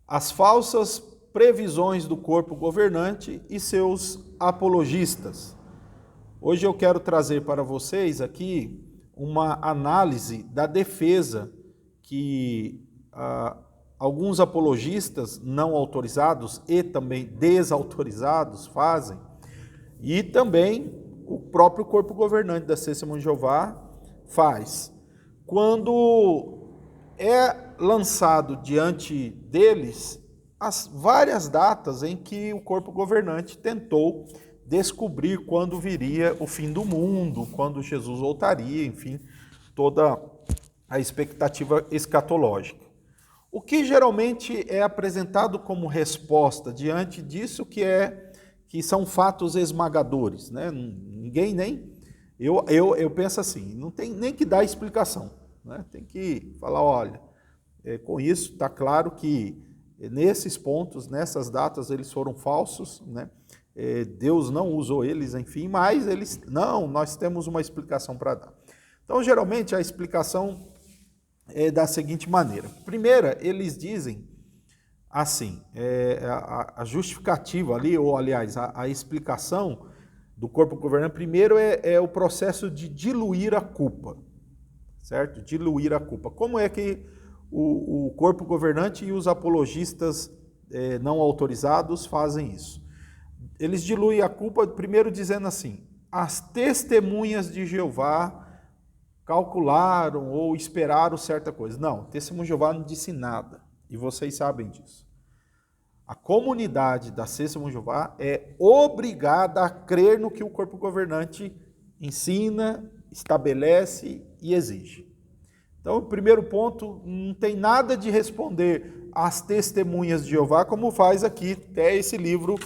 as falsas previsões do corpo governante e seus apologistas. Hoje eu quero trazer para vocês aqui uma análise da defesa que alguns apologistas não autorizados e também desautorizados fazem, e também o próprio corpo governante da Testemunha de Jeová faz. Quando é lançado diante deles as várias datas em que o corpo governante tentou descobrir quando viria o fim do mundo, quando Jesus voltaria, enfim, toda a expectativa escatológica. O que geralmente é apresentado como resposta diante disso que são fatos esmagadores, né? Ninguém nem... Eu penso assim, não tem nem que dar explicação, né? Tem que falar, olha, com isso está claro que nesses pontos, nessas datas, eles foram falsos, né? Deus não usou eles, enfim, mas nós temos uma explicação para dar. Então, geralmente, a explicação é da seguinte maneira. Primeira, eles dizem assim, a justificativa ali, ou aliás, a explicação do corpo governante, primeiro é o processo de diluir a culpa, certo? Diluir a culpa. Como é que o corpo governante e os apologistas não autorizados fazem isso? Eles diluem a culpa, primeiro dizendo assim, as testemunhas de Jeová calcularam ou esperaram certa coisa. Não, testemunha de Jeová não disse nada, e vocês sabem disso. A comunidade da Testemunha de Jeová é obrigada a crer no que o corpo governante ensina, estabelece e exige. Então, o primeiro ponto, não tem nada de responder às testemunhas de Jeová, como faz aqui até esse livro,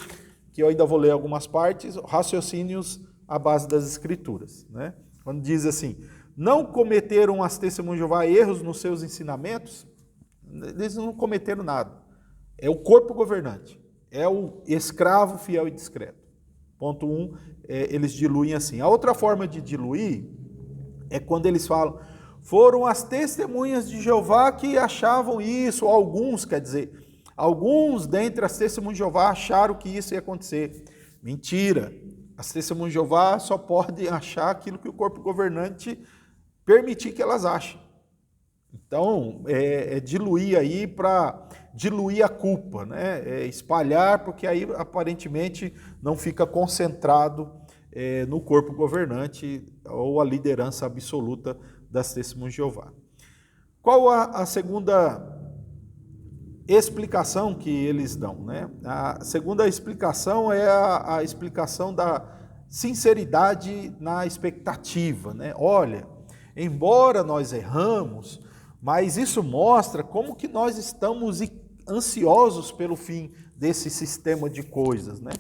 que eu ainda vou ler algumas partes, Raciocínios à base das Escrituras, né? Quando diz assim, não cometeram as testemunhas de Jeová erros nos seus ensinamentos? Eles não cometeram nada. É o corpo governante, é o escravo fiel e discreto. Ponto 1, eles diluem assim. A outra forma de diluir é quando eles falam, foram as testemunhas de Jeová que achavam isso, alguns, quer dizer, alguns dentre as testemunhas de Jeová acharam que isso ia acontecer. Mentira, as testemunhas de Jeová só podem achar aquilo que o corpo governante permitir que elas achem. Então, diluir aí para diluir a culpa, né? Espalhar, porque aí aparentemente não fica concentrado no corpo governante ou a liderança absoluta das Testemunhas de Jeová. Qual a segunda explicação que eles dão, né? A segunda explicação é a explicação da sinceridade na expectativa, né? Olha, embora nós erramos, mas isso mostra como que nós estamos ansiosos pelo fim desse sistema de coisas, né?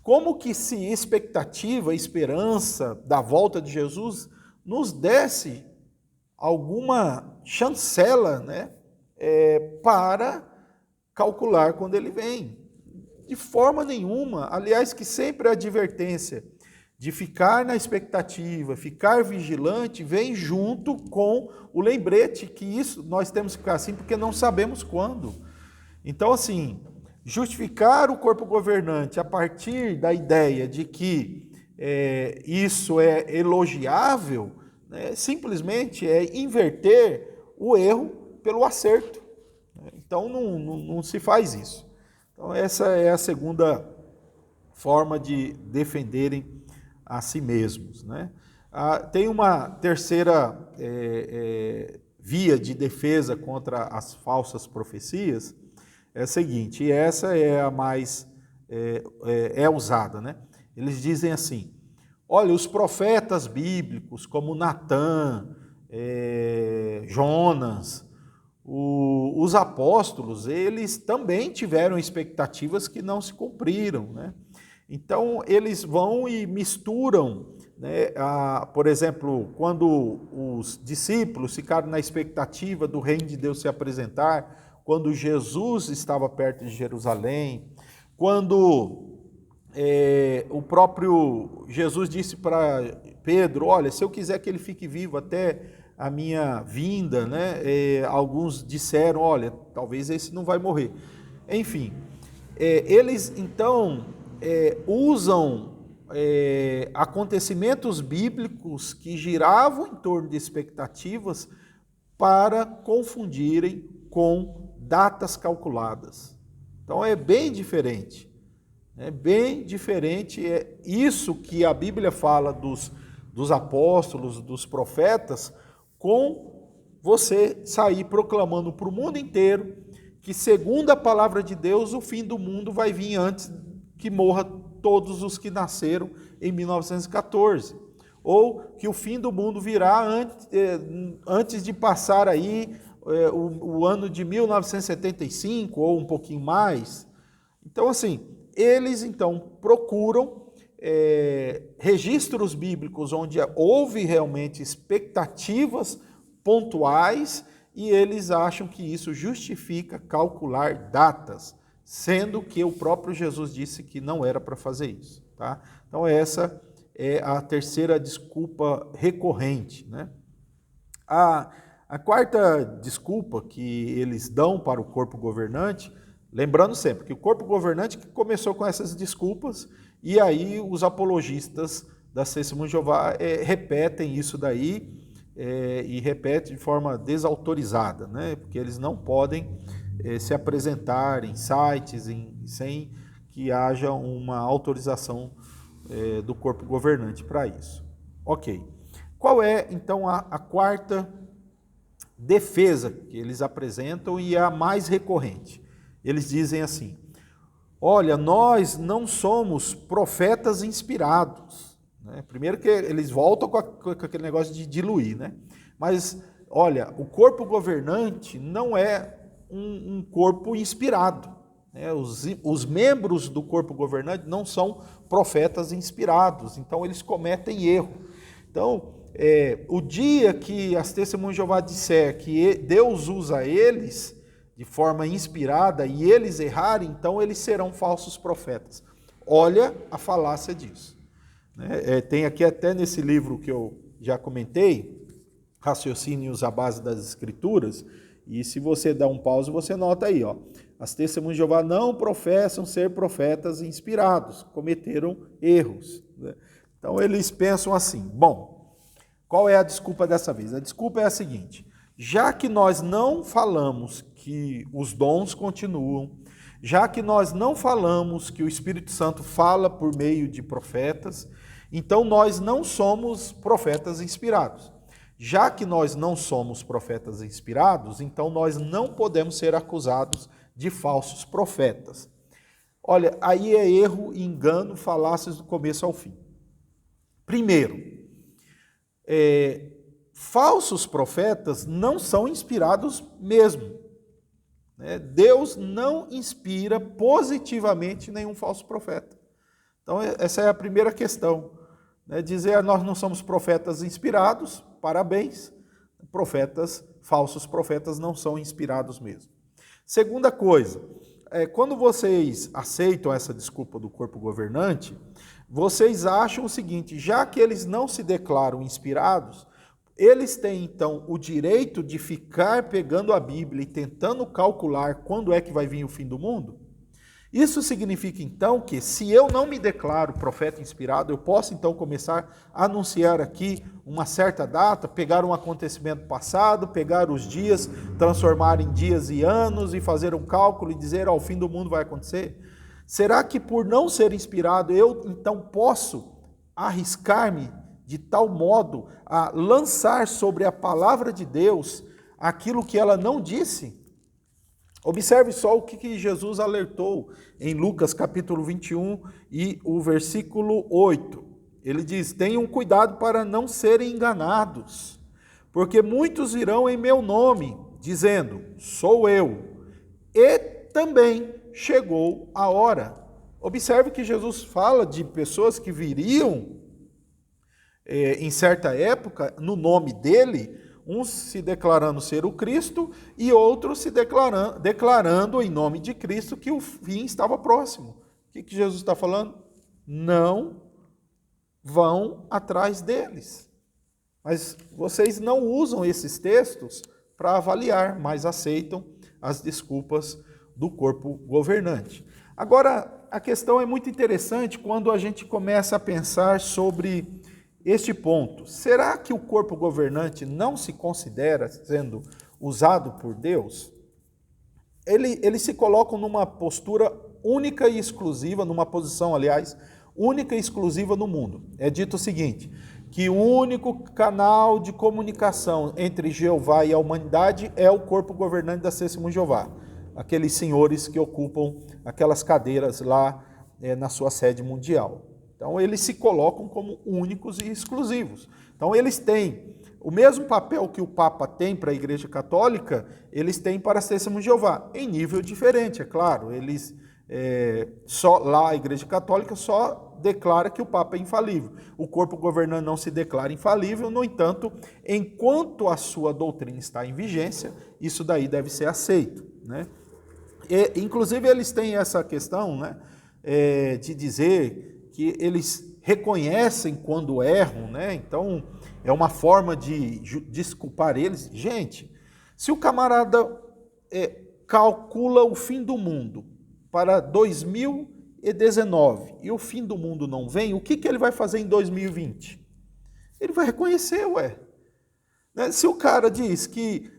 Como que se expectativa, esperança da volta de Jesus nos desse alguma chancela, né, para calcular quando ele vem. De forma nenhuma, aliás, que sempre a advertência de ficar na expectativa, ficar vigilante, vem junto com o lembrete que isso nós temos que ficar assim porque não sabemos quando. Então, assim, justificar o corpo governante a partir da ideia de que isso é elogiável, né, simplesmente é inverter o erro pelo acerto. Então, não se faz isso. Então, essa é a segunda forma de defenderem a si mesmos, né? Tem uma terceira via de defesa contra as falsas profecias, é a seguinte, e essa é a mais usada, né? Eles dizem assim, olha, os profetas bíblicos como Natã, Jonas, os apóstolos, eles também tiveram expectativas que não se cumpriram, né? Então, eles vão e misturam, né, por exemplo, quando os discípulos ficaram na expectativa do reino de Deus se apresentar, quando Jesus estava perto de Jerusalém, quando o próprio Jesus disse para Pedro, olha, se eu quiser que ele fique vivo até a minha vinda, né, alguns disseram, olha, talvez esse não vai morrer. Enfim, eles então usam acontecimentos bíblicos que giravam em torno de expectativas para confundirem com datas calculadas. Então é bem diferente. É bem diferente, é isso que a Bíblia fala dos apóstolos, dos profetas, com você sair proclamando para o mundo inteiro que, segundo a palavra de Deus, o fim do mundo vai vir antes que morra todos os que nasceram em 1914. Ou que o fim do mundo virá antes de passar aí o ano de 1975 ou um pouquinho mais. Então, assim, eles então procuram registros bíblicos onde houve realmente expectativas pontuais e eles acham que isso justifica calcular datas, sendo que o próprio Jesus disse que não era para fazer isso. Tá? Então essa é a terceira desculpa recorrente. Né? A quarta desculpa que eles dão para o corpo governante, lembrando sempre que o corpo governante começou com essas desculpas e aí os apologistas da Testemunha de Jeová repetem isso daí e repetem de forma desautorizada, né? Porque eles não podem se apresentar em sites sem que haja uma autorização do corpo governante para isso. Ok. Qual é, então, a quarta defesa que eles apresentam e a mais recorrente? Eles dizem assim: olha, nós não somos profetas inspirados. Né? Primeiro que eles voltam com aquele negócio de diluir, né? Mas, olha, o corpo governante não é um corpo inspirado. Né? Os membros do corpo governante não são profetas inspirados, então eles cometem erro. Então, o dia que as Testemunhas de Jeová disser que Deus usa eles de forma inspirada e eles errarem, então eles serão falsos profetas. Olha a falácia disso. Tem aqui até nesse livro que eu já comentei, Raciocínios à Base das Escrituras, e se você dá um pause, você nota aí, ó, as Testemunhas de Jeová não professam ser profetas inspirados, cometeram erros. Né? Então eles pensam assim, bom, qual é a desculpa dessa vez? A desculpa é a seguinte: já que nós não falamos que os dons continuam, já que nós não falamos que o Espírito Santo fala por meio de profetas, então nós não somos profetas inspirados. Já que nós não somos profetas inspirados, então nós não podemos ser acusados de falsos profetas. Olha, aí é erro, engano, falácias do começo ao fim. Primeiro, falsos profetas não são inspirados mesmo. Deus não inspira positivamente nenhum falso profeta. Então, essa é a primeira questão. Dizer nós não somos profetas inspirados, parabéns. Falsos profetas não são inspirados mesmo. Segunda coisa, quando vocês aceitam essa desculpa do corpo governante, vocês acham o seguinte: já que eles não se declaram inspirados, eles têm, então, o direito de ficar pegando a Bíblia e tentando calcular quando é que vai vir o fim do mundo? Isso significa, então, que se eu não me declaro profeta inspirado, eu posso, então, começar a anunciar aqui uma certa data, pegar um acontecimento passado, pegar os dias, transformar em dias e anos e fazer um cálculo e dizer, o fim do mundo vai acontecer? Será que por não ser inspirado, eu, então, posso arriscar-me de tal modo a lançar sobre a palavra de Deus aquilo que ela não disse? Observe só o que Jesus alertou em Lucas capítulo 21 e o versículo 8. Ele diz: tenham cuidado para não serem enganados, porque muitos virão em meu nome, dizendo, sou eu, e também chegou a hora. Observe que Jesus fala de pessoas que viriam em certa época, no nome dele, uns se declarando ser o Cristo e outros se declarando em nome de Cristo que o fim estava próximo. O que Jesus está falando? Não vão atrás deles. Mas vocês não usam esses textos para avaliar, mas aceitam as desculpas do corpo governante. Agora, a questão é muito interessante quando a gente começa a pensar sobre este ponto. Será que o corpo governante não se considera sendo usado por Deus? Eles se colocam numa postura única e exclusiva, numa posição, aliás, única e exclusiva no mundo. É dito o seguinte, que o único canal de comunicação entre Jeová e a humanidade é o corpo governante da Testemunha de Jeová. Aqueles senhores que ocupam aquelas cadeiras lá na sua sede mundial. Então, eles se colocam como únicos e exclusivos. Então, eles têm o mesmo papel que o Papa tem para a Igreja Católica, eles têm para a Testemunha de Jeová, em nível diferente, é claro. Eles, só lá a Igreja Católica só declara que o Papa é infalível. O corpo governante não se declara infalível, no entanto, enquanto a sua doutrina está em vigência, isso daí deve ser aceito, né? E, inclusive, eles têm essa questão, né, de dizer que eles reconhecem quando erram, né? Então, é uma forma de desculpar eles. Gente, se o camarada calcula o fim do mundo para 2019 e o fim do mundo não vem, o que ele vai fazer em 2020? Ele vai reconhecer, né? Se o cara diz que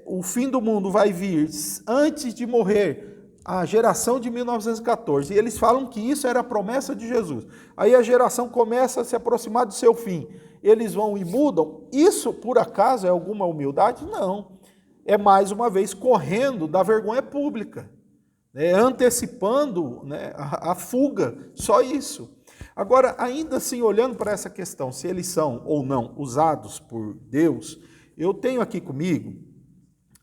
o fim do mundo vai vir antes de morrer a geração de 1914, e eles falam que isso era a promessa de Jesus, aí a geração começa a se aproximar do seu fim, eles vão e mudam, isso por acaso é alguma humildade? Não, é mais uma vez correndo da vergonha pública, né? Antecipando, né, a fuga, só isso. Agora, ainda assim, olhando para essa questão, se eles são ou não usados por Deus, eu tenho aqui comigo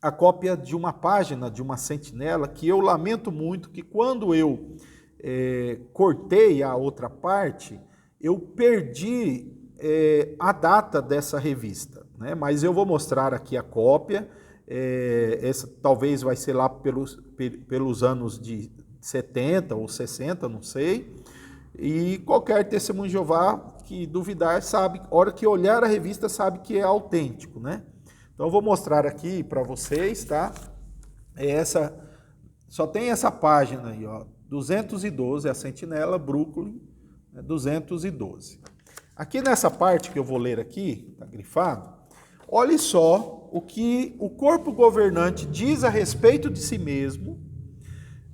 a cópia de uma página de uma sentinela que eu lamento muito que quando eu cortei a outra parte, eu perdi a data dessa revista, né? Mas eu vou mostrar aqui a cópia, essa talvez vai ser lá pelos anos de 70 ou 60, não sei, e qualquer testemunho de Jeová que duvidar sabe, a hora que olhar a revista sabe que é autêntico, né? Então eu vou mostrar aqui para vocês, tá? Só tem essa página aí, ó, 212, a Sentinela, Brooklyn, 212. Aqui nessa parte que eu vou ler aqui, tá grifado, olhe só o que o corpo governante diz a respeito de si mesmo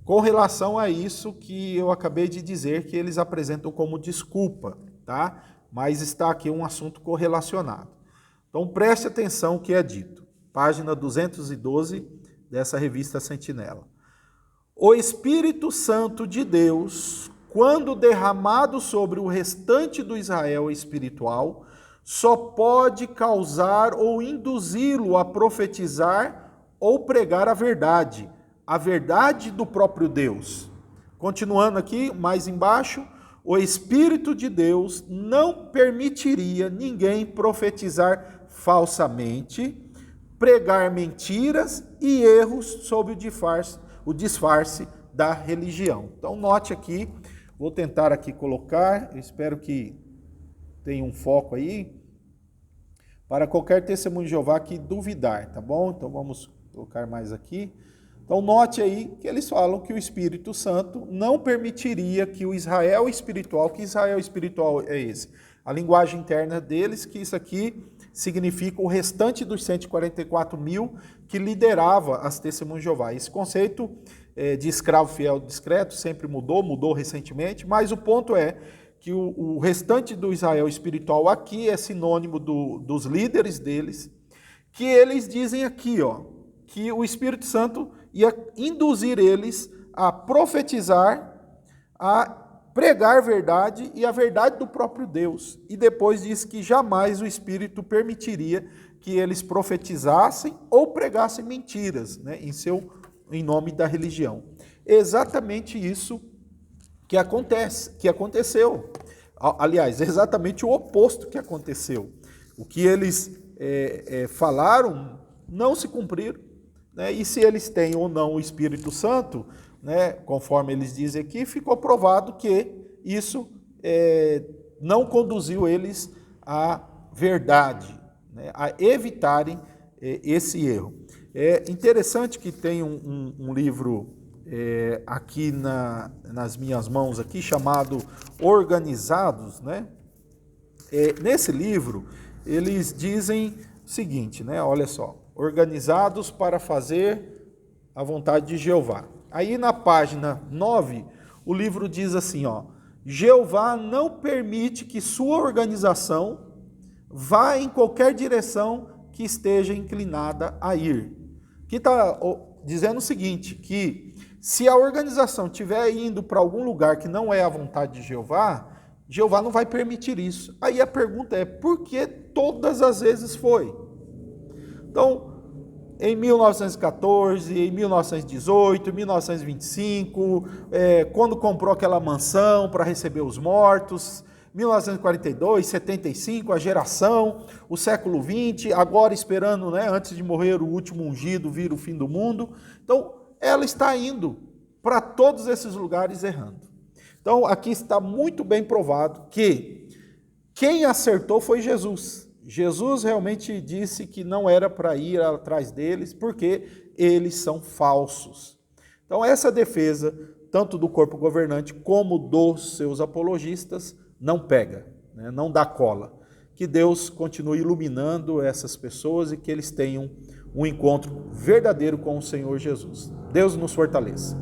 com relação a isso que eu acabei de dizer que eles apresentam como desculpa, tá? Mas está aqui um assunto correlacionado. Então preste atenção o que é dito. Página 212 dessa revista Sentinela. O Espírito Santo de Deus, quando derramado sobre o restante do Israel espiritual, só pode causar ou induzi-lo a profetizar ou pregar a verdade do próprio Deus. Continuando aqui, mais embaixo, o Espírito de Deus não permitiria ninguém profetizar falsamente, pregar mentiras e erros sob o disfarce da religião. Então, note aqui, vou tentar aqui colocar, eu espero que tenha um foco aí, para qualquer testemunho de Jeová que duvidar, tá bom? Então, vamos colocar mais aqui. Então, note aí que eles falam que o Espírito Santo não permitiria que o Israel espiritual, que Israel espiritual é esse? A linguagem interna deles, que isso aqui significa o restante dos 144 mil que liderava as testemunhas de Jeová. Esse conceito de escravo fiel discreto sempre mudou recentemente, mas o ponto é que o restante do Israel espiritual aqui é sinônimo dos líderes deles, que eles dizem aqui, ó, que o Espírito Santo ia induzir eles a profetizar, a pregar verdade e a verdade do próprio Deus. E depois diz que jamais o Espírito permitiria que eles profetizassem ou pregassem mentiras, né, em nome da religião. Exatamente isso que aconteceu. Aliás, exatamente o oposto que aconteceu. O que eles falaram não se cumpriram, né? E se eles têm ou não o Espírito Santo, né, conforme eles dizem aqui, ficou provado que isso não conduziu eles à verdade, né, a evitarem esse erro. É interessante que tem um livro aqui nas minhas mãos aqui, chamado Organizados, né? Nesse livro, eles dizem o seguinte, né? Olha só, organizados para fazer a vontade de Jeová. Aí na página 9, o livro diz assim, ó, Jeová não permite que sua organização vá em qualquer direção que esteja inclinada a ir. Que está dizendo o seguinte, que se a organização estiver indo para algum lugar que não é a vontade de Jeová, Jeová não vai permitir isso. Aí a pergunta é, por que todas as vezes foi? Então, em 1914, em 1918, 1925, quando comprou aquela mansão para receber os mortos, 1942, 75, a geração, o século 20, agora esperando, né, antes de morrer o último ungido, vir o fim do mundo. Então, ela está indo para todos esses lugares errando. Então, aqui está muito bem provado que quem acertou foi Jesus. Jesus realmente disse que não era para ir atrás deles, porque eles são falsos. Então, essa defesa, tanto do corpo governante como dos seus apologistas, não pega, né? Não dá cola. Que Deus continue iluminando essas pessoas e que eles tenham um encontro verdadeiro com o Senhor Jesus. Deus nos fortaleça.